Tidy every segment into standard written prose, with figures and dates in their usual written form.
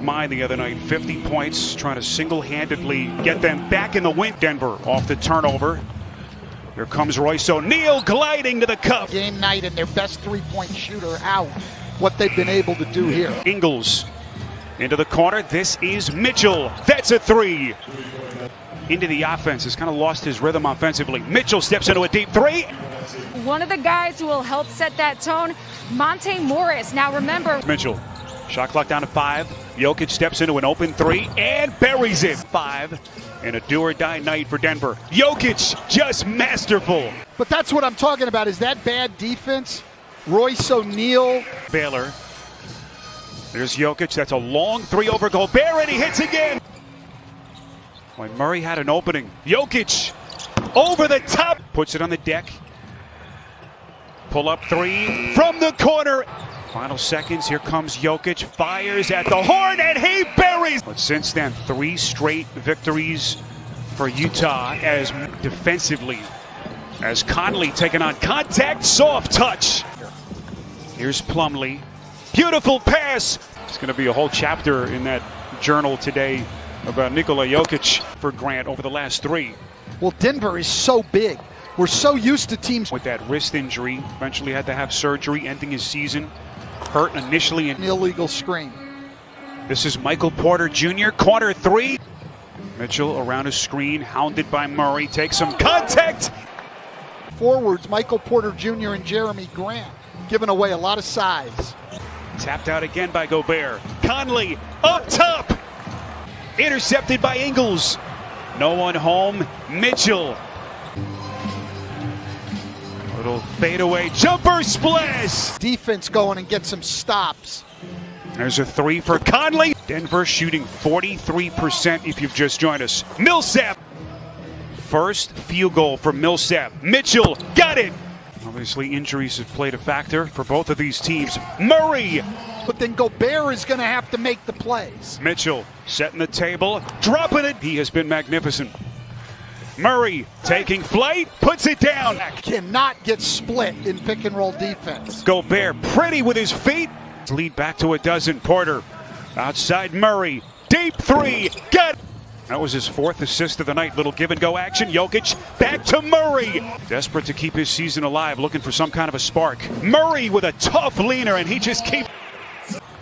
his mind the other night. 50 points, trying to single-handedly get them back in the win. Denver off the turnover. Here comes Royce O'Neal gliding to the cup. Game night and their best three-point shooter out. What they've been able to do here. Ingles into the corner. This is Mitchell. That's a three. Into the offense. Has kind of lost his rhythm offensively. Mitchell steps into a deep three. One of the guys who will help set that tone, Monte Morris. Now remember. Mitchell. Shot clock down to 5. Jokic steps into an open three and buries it. 5. And a do-or-die night for Denver. Jokic just masterful. But that's what I'm talking about, is that bad defense. Royce O'Neal. Baylor. There's Jokic. That's a long three over Gobert, and he hits again. When Murray had an opening, Jokic over the top. Puts it on the deck. Pull up three from the corner. Final seconds, here comes Jokic, fires at the horn, and he buries. But since then, 3 straight victories for Utah as defensively, as Conley taking on contact, soft touch. Here's Plumlee, beautiful pass. It's going to be a whole chapter in that journal today about Nikola Jokic for Grant over the last 3. Well, Denver is so big. We're so used to teams with that wrist injury, eventually had to have surgery, ending his season. Hurt initially. An illegal screen. This is Michael Porter Jr., corner 3. Mitchell around his screen, hounded by Murray, takes some contact. Forwards, Michael Porter Jr. and Jeremy Grant, giving away a lot of size. Tapped out again by Gobert. Conley up top. Intercepted by Ingles. No one home. Mitchell. Little fadeaway jumper splash. Defense going and get some stops. There's a 3 for Conley. Denver shooting 43% if you've just joined us. Millsap. First field goal for Millsap. Mitchell got it. Obviously injuries have played a factor for both of these teams. Murray. But then Gobert is going to have to make the plays. Mitchell setting the table, dropping it. He has been magnificent. Murray taking flight, puts it down. Cannot get split in pick and roll defense. Gobert pretty with his feet. Lead back to a dozen. Porter outside Murray. Deep 3. Got it. That was his 4th assist of the night. Little give and go action. Jokic back to Murray. Desperate to keep his season alive, looking for some kind of a spark. Murray with a tough leaner, and he just keeps.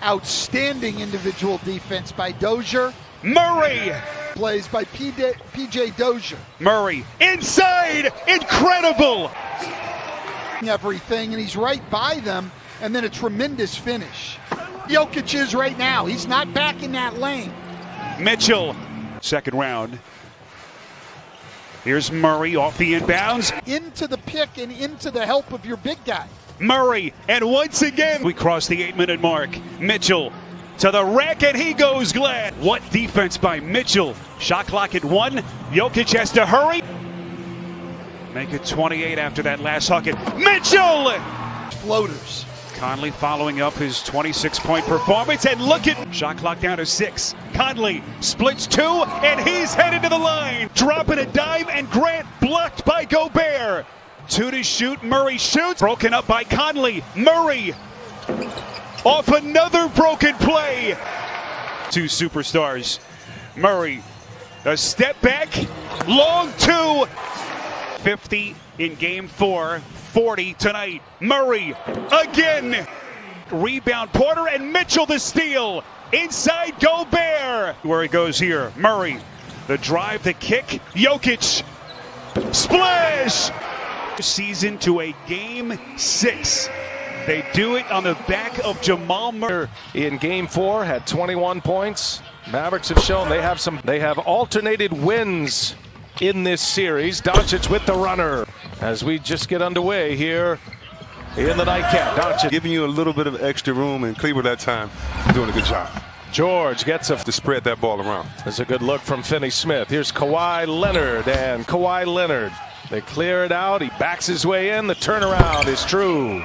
Outstanding individual defense by Dozier. Murray. Plays by PJ Dozier. Murray inside. Incredible. Everything, and he's right by them, and then a tremendous finish. Jokic is right now. He's not back in that lane. Mitchell. Second round. Here's Murray off the inbounds. Into the pick and into the help of your big guy. Murray, and once again, we cross the 8-minute mark. Mitchell to the rack, and he goes glad. What defense by Mitchell. Shot clock at 1. Jokic has to hurry. Make it 28 after that last bucket. Mitchell! Floaters. Conley following up his 26-point performance, and look at shot clock down to 6. Conley splits 2, and he's headed to the line. Dropping a dive, and Grant blocked by Gobert. 2 to shoot. Murray shoots. Broken up by Conley. Murray off another broken play. 2 superstars. Murray, a step back, long 2. 50 in game 4, 40 tonight. Murray again. Rebound Porter, and Mitchell the steal. Inside Gobert. Where he goes here. Murray, the drive, the kick. Jokic, splash. Season to a game 6. They do it on the back of Jamal Murray. In game 4, had 21 points. Mavericks have shown they have alternated wins in this series. Doncic with the runner as we just get underway here in the nightcap. Doncic giving you a little bit of extra room, and Cleveland that time doing a good job. George gets to spread that ball around. There's a good look from Finney-Smith. Here's Kawhi Leonard, and Kawhi Leonard. They clear it out. He backs his way in. The turnaround is true.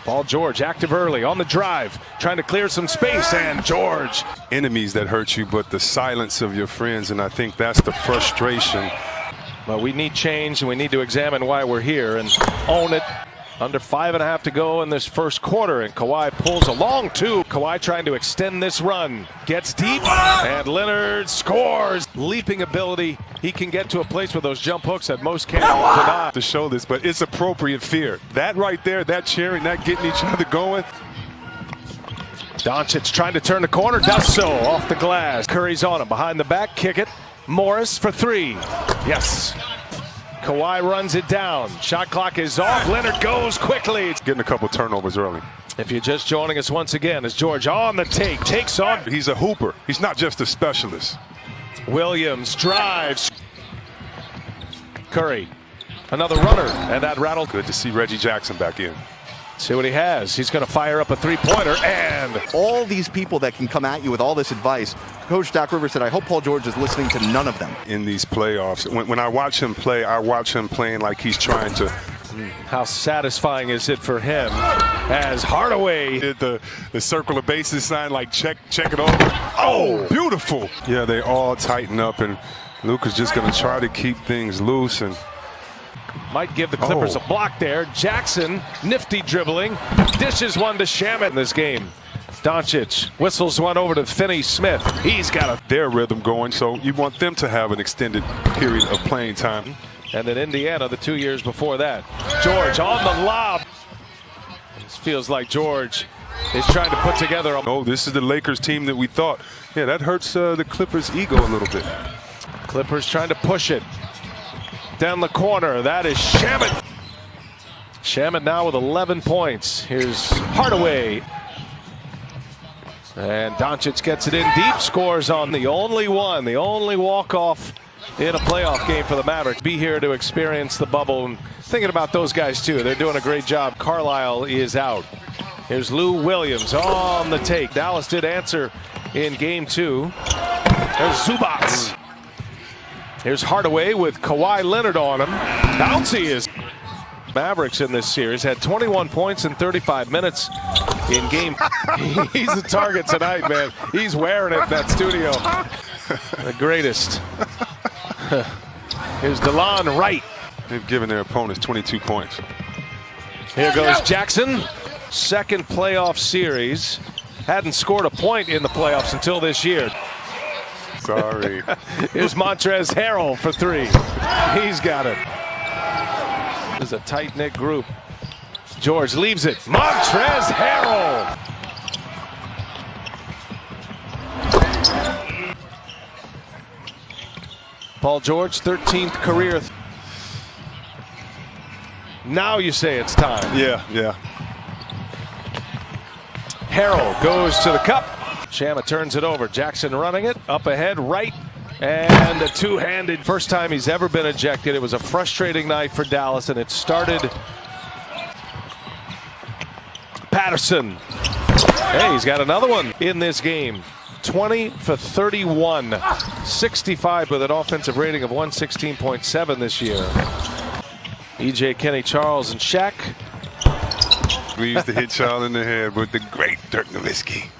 Paul George active early on the drive, trying to clear some space, and George. Enemies that hurt you, but the silence of your friends, and I think that's the frustration. Well, we need change, and we need to examine why we're here and own it. Under 5.5 to go in this first quarter, and Kawhi pulls a long two. Kawhi trying to extend this run. Gets deep, and Leonard scores. Leaping ability. He can get to a place with those jump hooks that most can't deny. To show this, but it's appropriate fear. That right there, that cheering, that getting each other going. Doncic trying to turn the corner, does so off the glass. Curry's on him, behind the back, kick it. Morris for three. Yes. Kawhi runs it down. Shot clock is off. Leonard goes quickly. Getting a couple turnovers early. If you're just joining us once again, as George on the take, takes on. He's a hooper. He's not just a specialist. Williams drives. Curry, another runner, and that rattled. Good to see Reggie Jackson back in. See what he has. He's going to fire up a three-pointer, and all these people that can come at you with all this advice. Coach Doc Rivers said, I hope Paul George is listening to none of them. In these playoffs, when I watch him play, I watch him playing like he's trying to. How satisfying is it for him as Hardaway Did the circle of bases sign, like check it over. Oh, beautiful. Yeah, they all tighten up, and Luke is just going to try to keep things loose and might give the Clippers a block there. Jackson, nifty dribbling, dishes one to Shamet in this game. Doncic whistles one over to Finney-Smith. He's got their rhythm going, so you want them to have an extended period of playing time. And then Indiana the 2 years before that. George on the lob. This feels like George is trying to put together a... Oh, this is the Lakers team that we thought. Yeah, that hurts the Clippers' ego a little bit. Clippers trying to push it down the corner. That is Shamet. Shamet now with 11 points. Here's Hardaway. And Doncic gets it in deep, scores on the only one, the only walk-off in a playoff game for the Mavericks. Be here to experience the bubble. And thinking about those guys too. They're doing a great job. Carlisle is out. Here's Lou Williams on the take. Dallas did answer in game 2. There's Zubats. Here's Hardaway with Kawhi Leonard on him. Bouncy is. Mavericks in this series had 21 points in 35 minutes in game. He's the target tonight, man. He's wearing it in that studio. The greatest. Here's DeLon Wright. They've given their opponents 22 points. Here goes Jackson. Second playoff series. Hadn't scored a point in the playoffs until this year. Sorry. Here's Montrezl Harrell for three. He's got it. This is a tight-knit group. George leaves it. Montrezl Harrell. Paul George, 13th career. Now you say it's time. Yeah. Harrell goes to the cup. Shamet turns it over. Jackson running it. Up ahead, right. And a two-handed. First time he's ever been ejected. It was a frustrating night for Dallas, and it started. Patterson. Hey, he's got another one in this game. 20 for 31. 65 with an offensive rating of 116.7 this year. EJ, Kenny, Charles, and Shaq. We used to hit Charles in the head with the great Dirk Nowitzki.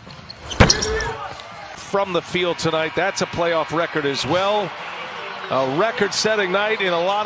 From the field tonight, that's a playoff record as well. A record-setting night in a lot of